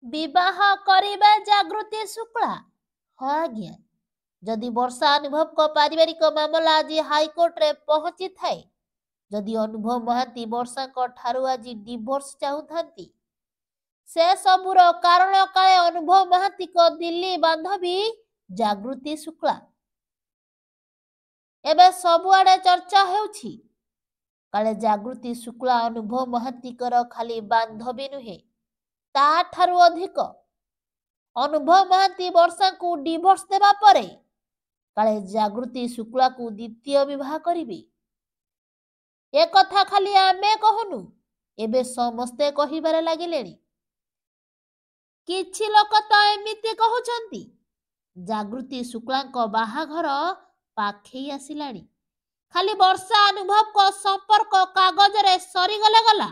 विवाह करिबा जागृति शुक्ला। हाँ आज्ञा। जदि वर्षा अनुभव को पारिवारिक मामला आज हाईकोर्ट रे पहुंची थाए, जदि अनुभव महांती वर्षा को ठारू आज डिवोर्स चाहूथांती, से सबुर कारण काले अनुभव महांती को दिल्ली बांधवी जागृति शुक्ला। एबे सबुआडे चर्चा हेउछि, काले जागृति शुक्ला अनुभव महांतीकर खाली बांधवी नुहे, ता ठारू अधिक अनुभव महांती वर्षा को डिवोर्स देवा परे काले जागृति शुक्ला को द्वितीय विवाह करिवे। ए कथा खाली आमे कहनु, एबे समस्ते कहिबारे लागिलेनी। किछि लोक तो एमिति कहउछंती, जागृति शुक्लांको बाहाघर पाखई आसिलानी, खाली वर्षा अनुभव को संपर्क कागज रे सरी गला गला।